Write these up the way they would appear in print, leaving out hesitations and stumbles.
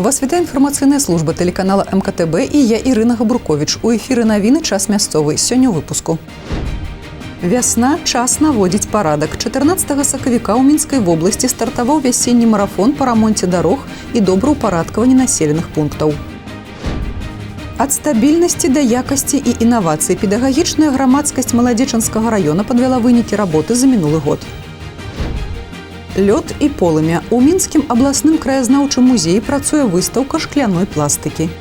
Вас вітае інфармацыйная служба тэлеканала МКТБ і я Ірына Габруковіч. У эфіры навіны час мясцовы. Сёння ў выпуску. Вясна – час наводзіць парадак. 14 сакавіка ў Мінскай вобласці стартаваў вясенні марафон па рамонце дарог і добраўпарадкаванні населеных пунктаў. Ад стабільнасці да якасці і інавацый педагагічная грамадскасць Маладзечанскага раёна падвяла вынікі работы за мінулы год. Лёд і полымя. У Мінскім абласным краязнаўчым музеі працуе выстаўка шкляной пластыкі.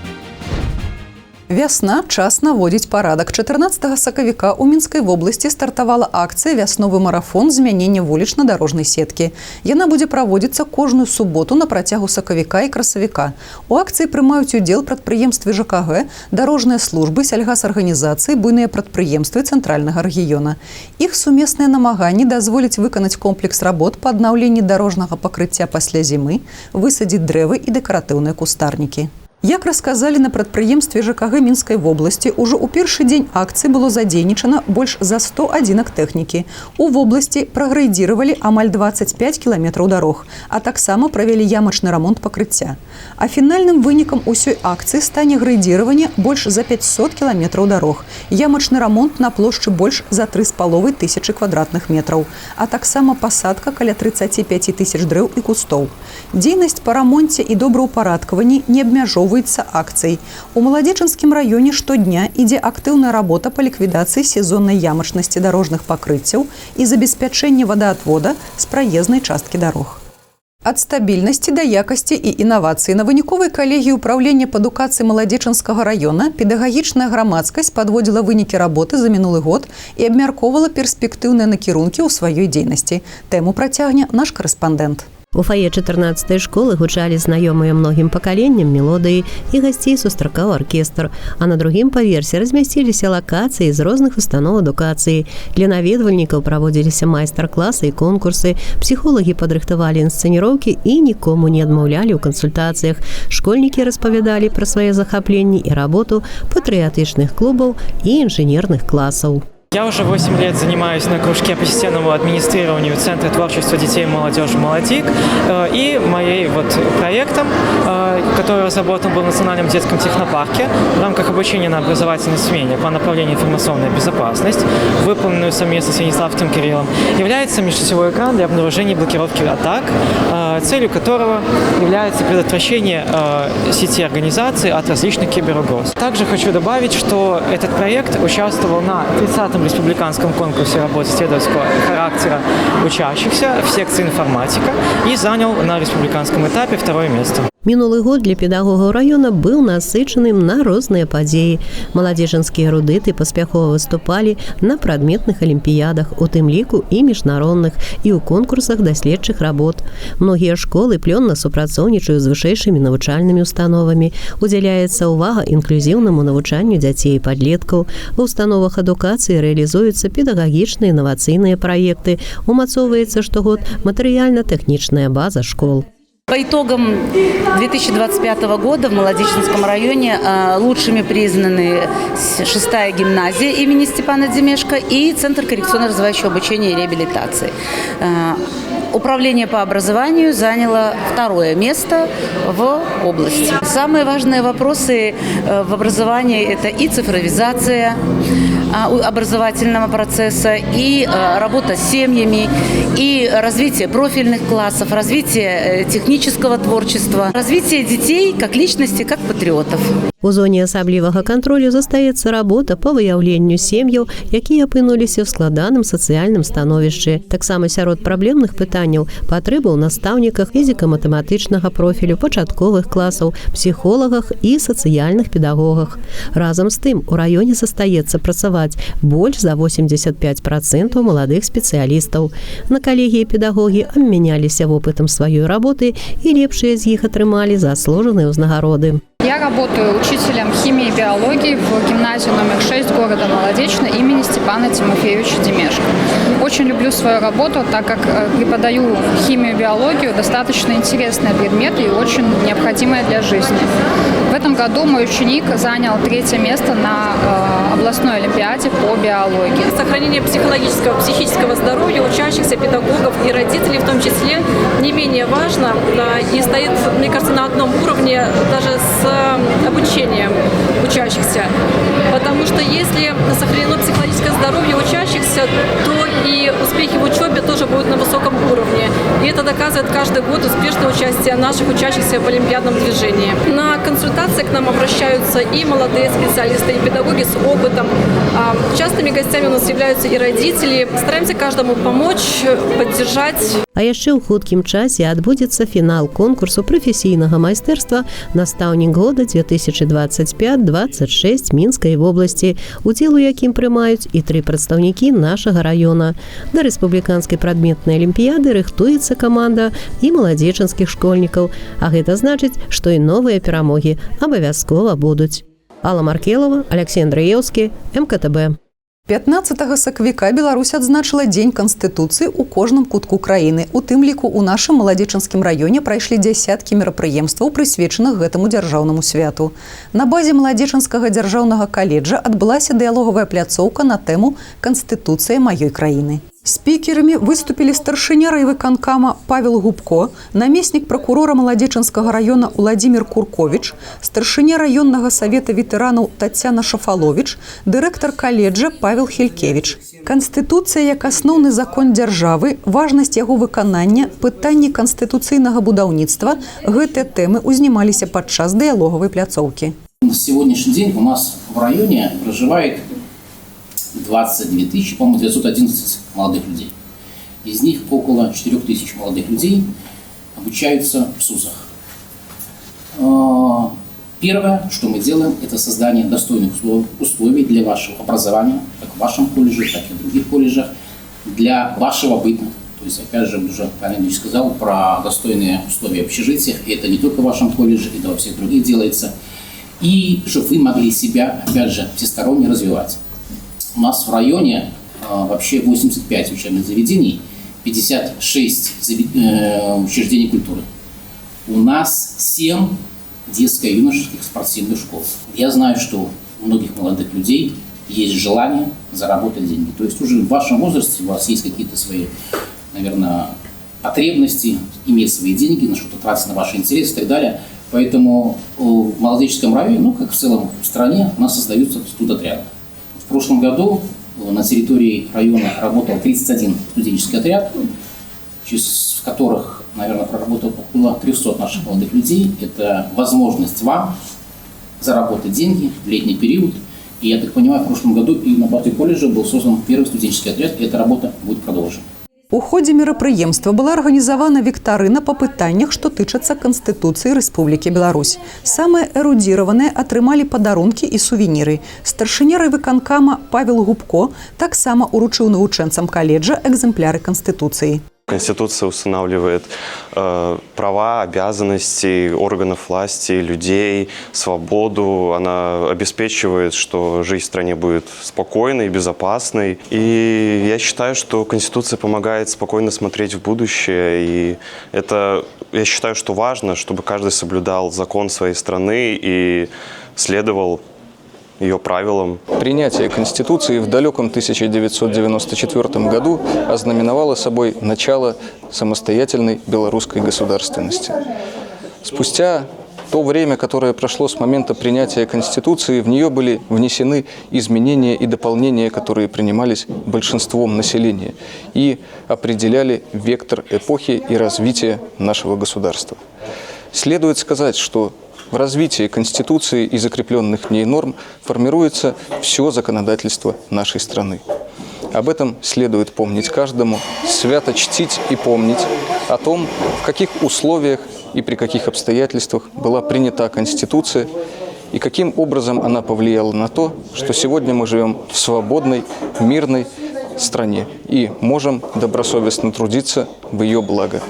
Вясна – час наводзіць парадак. 14 сакавіка ў Мінскай вобласці стартавала акцыя «Вясновы марафон змянення вулічна-дарожнай сеткі». Яна будзе праводзіцца кожную суботу на працягу сакавіка і красавіка. У акцыі прымаюць удзел прадпрыемствы ЖКГ, дарожныя службы, сельгасарганізацыі, буйныя прадпрыемствы цэнтральнага рэгіёна. Іх сумесныя намаганні дазволяць выканаць комплекс работ па аднаўленні дарожнага пакрыцця пасля зімы, высадзіць дрэвы і дэкаратыўныя кустарнікі. Як расказалі на прадпрыемстве ЖКГ Мінскай вобласці, ужо ў першы дзень акцыі было задзейнічана больш за 100 адзінак тэхнікі. У вобласці прагрэйдзіравалі амаль 25 кіламетраў дарог, а таксама правялі ямачны рамонт пакрыцця. А фінальным вынікам усёй акцыі стане грэйдзіраванне больш за 500 кіламетраў дарог, ямачны рамонт на плошчы больш за 3,5 тысячы квадратных метраў, а таксама пасадка каля 35 тысяч дрэў і кустоў. Дзейнасць па рамонце і добраўпарадкаванні не абмяжоўваецца акцый. У Маладзечанскім раёне штодня ідзе актыўная работа па ліквідацыі сезоннай ямачнасці дарожных пакрыццяў і забеспячэння водаатвода з праезнай часткі дарог. Ад стабільнасці да якасці і інавацыі на выніковай калегіі ўпраўлення па адукацыі Маладзечанскага раёна педагагічная грамадскасць падводзіла вынікі работы за мінулы год і абмяркоўвала перспектыўныя накірункі ў сваёй дзейнасці. Тэму працягне наш карэспандэнт. У фае 14-й школы гучалі знаёмыя многім пакаленням мелодыі і гасцей сустракаў аркестр, а на другім паверсе размясціліся лакацыі з розных устаноў адукацыі. Для наведвальнікаў праводзіліся майстар-класы і конкурсы, псіхолагі падрыхтавалі інсцэніроўкі і нікому не адмаўлялі ў кансультацыях. Школьнікі распавядалі пра свае захапленні і работу патрыятычных клубаў і інжынерных класаў. Я уже 8 лет занимаюсь на кружке по системному администрированию Центра творчества детей и молодежи «Молодик». И моим проектом, который разработан был в Национальном детском технопарке в рамках обучения на образовательной смене по направлению информационная безопасность, выполненную совместно с Яниславом Кириллом, является межсетевой экран для обнаружения и блокировки атак, целью которого является предотвращение сети организаций от различных киберугроз. Также хочу добавить, что этот проект участвовал на 30-м республиканском конкурсе работ исследовательского характера учащихся в секции информатика и занял на республиканском этапе 2-е место. Мінулы год для педагогаў раёна быў насычаным на розныя падзеі. Маладзечанскія эрудыты паспяхова выступалі на прадметных алімпіядах, у тым ліку і міжнародных, і ў конкурсах даследчых работ. Многія школы плённа супрацоўнічаюць з вышэйшымі навучальнымі установамі. Удзяляецца ўвага інклюзіўнаму навучанню дзяцей і падлеткаў. Ва ўстановах адукацыі рэалізуюцца педагагічныя інавацыйныя праекты. Умацоўваецца штогод матэрыяльна-тэхнічная база школ. По итогам 2025 года в Маладзечанском районе лучшими признаны 6-я гимназия имени Степана Демешко и Центр коррекционно-развивающего обучения и реабилитации. Управление по образованию заняло 2-е место в области. Самые важные вопросы в образовании – это и цифровизация образовательного процесса, и работа с семьями, и развитие профильных классов, развитие технического творчества, развитие детей как личности, как патриотов. У зоне асаблівага кантролю застаецца работа па выяўленню сем'яў, якія апынуліся ў складаным сацыяльным становішчы. Таксама сярод праблемных пытанняў патрэбы ў настаўніках фізіка-матэматычнага профілю, пачатковых класаў, псіхолагах і сацыяльных педагогах. Разам з тым, у раёне застаецца працаваць больш за 85% маладых спецыялістаў. На калегіі педагогі абмяняліся вопытам сваёй работы і лепшыя з іх атрымалі заслужаныя ўзнагароды. Я работаю учителем химии и биологии в гимназии номер 6 города Маладечна имени Степана Тимофеевича Демешко. Очень люблю свою работу, так как преподаю химию и биологию, достаточно интересные предметы и очень необходимые для жизни. В этом прошлом году мой ученик занял 3-е место на областной олимпиаде по биологии. Сохранение психологического, психического здоровья учащихся, педагогов и родителей в том числе не менее важно и стоит, мне кажется, на одном уровне даже с обучением учащихся. Потому что если сохранено психологическое здоровье учащихся, то и успехи в учебе тоже будут на высоком уровне. И это доказывает каждый год успешное участие наших учащихся в олимпиадном движении. На консультации к нам обращаются и молодые специалисты, и педагоги с опытом. Частыми гостями у нас являются и родители. Стараемся каждому помочь, поддержать. А яшчэ ў хуткім часе адбудзецца фінал конкурсу прафесійнага майстэрства «Настаўнік года 2025-26 Мінскай вобласці», удзел у якім прымаюць і 3 прадстаўнікі нашага раёна. Да рэспубліканскай прадметнай алімпіяды рыхтуецца каманда і маладзечанскіх школьнікаў, а гэта значыць, што і новыя перамогі абавязкова будуць. Алла Маркелова, Алексей Андреевский, МКТБ. 15 сакавіка Беларусь адзначыла Дзень Канстытуцыі ў кожным кутку краіны. У тым ліку ў нашым маладзечанскім раёне прайшлі дзясяткі мерапрыемстваў, прысвечаных гэтаму дзяржаўнаму святу. На базе маладзечанскага дзяржаўнага каледжа адбылася дыялогавая пляцоўка на тэму «Канстытуцыя маёй краіны». Спікерамі выступілі старшыня райвыканкама Павел Губко, намеснік пракурора Маладзечанскага района Владимир Куркович, старшыня раённага савета ветэранаў Татьяна Шафалович, дырэктар каледжа Павел Хелькевич. Канстытуцыя як асноўны закон дзяржавы, важнасць яго выканання, пытанні канстытуцыйнага будаўніцтва – гэтыя тэмы узнімаліся падчас дыялогавай пляцоўкі. На сегодняшний день у нас в районе проживает 22 тысячи, по-моему, 911 молодых людей. Из них около 4 тысяч молодых людей обучаются в СУЗах. Первое, что мы делаем, это создание достойных условий для вашего образования, как в вашем колледже, так и в других колледжах, для вашего быта. То есть, опять же, уже Павел Ильич сказал про достойные условия в общежитиях, и это не только в вашем колледже, это во всех других делается. И чтобы вы могли себя, опять же, всесторонне развивать. У нас в районе вообще 85 учебных заведений, 56 учреждений культуры. У нас 7 детско-юношеских спортивных школ. Я знаю, что у многих молодых людей есть желание заработать деньги. То есть уже в вашем возрасте у вас есть какие-то свои, наверное, потребности, иметь свои деньги, на что-то тратить, на ваши интересы и так далее. Поэтому в Молодеческом районе, ну как в целом в стране, у нас создаются студотряды. В прошлом году на территории района работал 31 студенческий отряд, в которых, наверное, проработало около 300 наших молодых людей. Это возможность вам заработать деньги в летний период. И я так понимаю, в прошлом году и на базе колледжа был создан первый студенческий отряд, и эта работа будет продолжена. У ходзе мерапрыемства была арганізавана віктарына па пытаннях, што тычацца Канстытуцыі Рэспублікі Беларусь. Самыя эрудзіраваныя атрымалі падарункі і сувеніры. Старшыня райвыканкама Павел Губко таксама уручыў навучэнцам каледжа экземпляры Конституции. Конституция устанавливает права, обязанности органов власти, людей, свободу. Она обеспечивает, что жизнь в стране будет спокойной, безопасной. И я считаю, что Конституция помогает спокойно смотреть в будущее. И это, я считаю, что важно, чтобы каждый соблюдал закон своей страны и следовал ее правилам. Принятие Конституции в далеком 1994 году ознаменовало собой начало самостоятельной белорусской государственности. Спустя то время, которое прошло с момента принятия Конституции, в нее были внесены изменения и дополнения, которые принимались большинством населения и определяли вектор эпохи и развития нашего государства. Следует сказать, что в развитии Конституции и закрепленных в ней норм формируется все законодательство нашей страны. Об этом следует помнить каждому, свято чтить и помнить о том, в каких условиях и при каких обстоятельствах была принята Конституция и каким образом она повлияла на то, что сегодня мы живем в свободной, мирной стране и можем добросовестно трудиться в ее благо.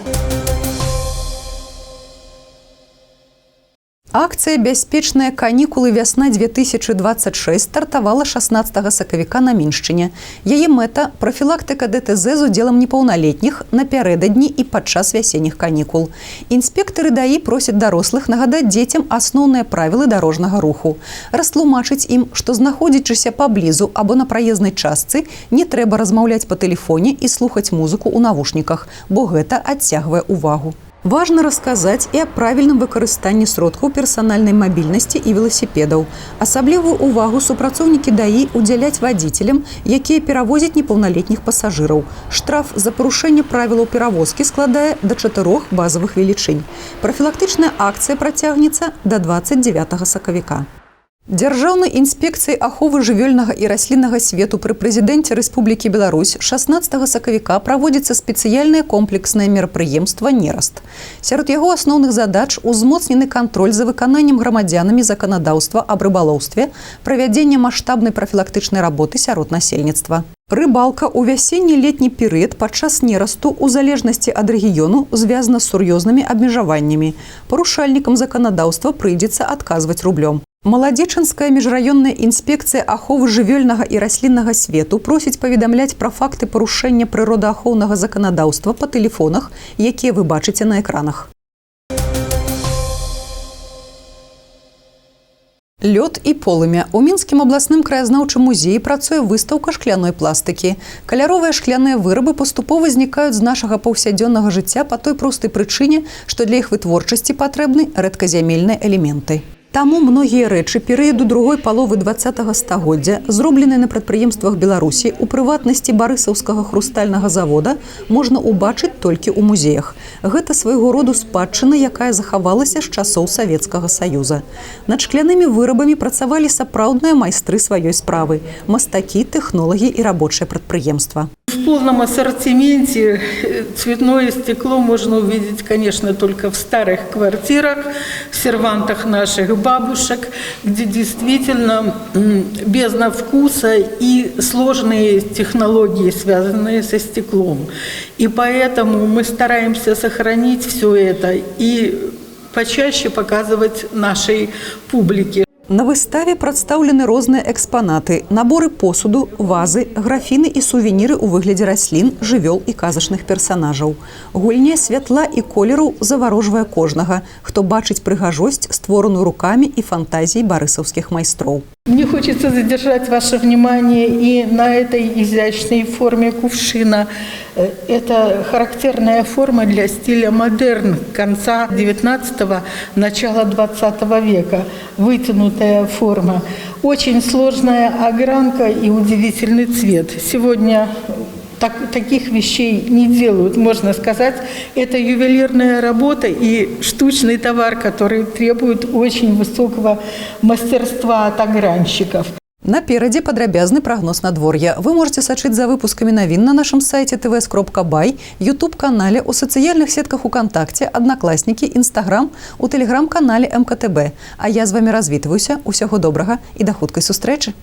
Акцыя «Бяспечныя канікулы вясна-2026» стартавала 16 сакавіка на Міншчыне. Яе мэта – прафілактыка ДТЗ з удзелам непаўналетніх напярэдадні і падчас вясенніх канікул. Інспектары ДАІ просяць дарослых нагадаць дзецям асноўныя правілы дарожнага руху. Растлумачыць ім, што знаходзячыся паблізу або на праезнай частцы, не трэба размаўляць па тэлефоне і слухаць музыку ў навушніках, бо гэта адцягвае увагу. Важна расказаць і аб правільным выкарыстанні сродкаў персанальнай мабільнасці і веласіпедаў. Асаблівую увагу супрацоўнікі ДАІ удзяляць вадзіцелям, якія перавозяць непаўналетніх пасажыраў. Штраф за парушэнне правілаў перавозкі складае да 4 базавых велічынь. Прафілактычная акцыя працягнецца да 29 сакавіка. Дзяржаўнай інспекцыі аховы жывёльнага і расліннага свету пры прэзідэнце Рэспублікі Беларусь 16 сакавіка праводзіцца спецыяльнае комплекснае мерапрыемства «Нераст». Сярод яго асноўных задач узмоцнены кантроль за выкананнем грамадзянамі заканадаўства аб рыбалоўстве, правядзенне маштабнай прафілактычнай работы сярод насельніцтва. Рыбалка ў вясенне-летні перыяд падчас нерасту ў залежнасці ад рэгіёну звязана з сур'ёзнымі абмежаваннямі. Парушальнікам заканадаўства прыйдзецца адказваць рублём. Маладзечанская міжраённая інспекцыя аховы жывёльнага і расліннага свету просіць паведамляць пра факты парушэння прыродаахоўнага заканадаўства па тэлефонах, якія вы бачыце на экранах. Лёд і полымя. У Мінскім абласным краязнаўчым музеі працуе выстаўка шкляной пластыкі. Каляровыя шкляныя вырабы паступова знікаюць з нашага паўсядзённага жыцця па той простай прычыне, што для іх вытворчасці патрэбны рэдказямельныя элементы. Таму многія рэчы перыяду другой паловы 20-го стагоддзя, зробленыя на прадпрыемствах Беларусі, у прыватнасці барысаўскага хрустальнага завода, можна ўбачыць толькі ў музеях. Гэта свайго роду спадчына, якая захавалася з часоў Савецкага Саюза. Над шклянымі вырабамі працавалі сапраўдныя майстры сваёй справы – мастакі, тэхнолагі і рабочае прадпрыемства. В полном ассортименте цветное стекло можно увидеть, конечно, только в старых квартирах, в сервантах наших бабушек, где действительно бездна вкуса и сложные технологии, связанные со стеклом. И поэтому мы стараемся сохранить все это и почаще показывать нашей публике. На выставе прадстаўлены розныя экспанаты, наборы посуду, вазы, графіны і сувеніры ў выглядзе раслін, жывёл і казачных персанажаў. Гульня святла і колеру заварожвае кожнага, хто бачыць прыгажосць, створаную рукамі і фантазіяй барысаўскіх майстроў. Мне хочется задержать ваше внимание и на этой изящной форме кувшина. Это характерная форма для стиля модерн конца 19-го, начала 20 века. Вытянутая форма. Очень сложная огранка и удивительный цвет. Сегодня таких вещей не делают, можно сказать. Это ювелирная работа и штучный товар, который требует очень высокого мастерства от огранщиков. Наперадзе падрабязны прагноз надвор'я. Вы можете сачыць за выпускамі навін на нашым сайце tvs.by, YouTube-канале, у сацыяльных сетках УКонтакце, Аднакласнікі, Інстаграм, у тэлеграм-канале МКТБ. А я з вамі развітваюся. Усяго добрага і да хуткай сустрэчы.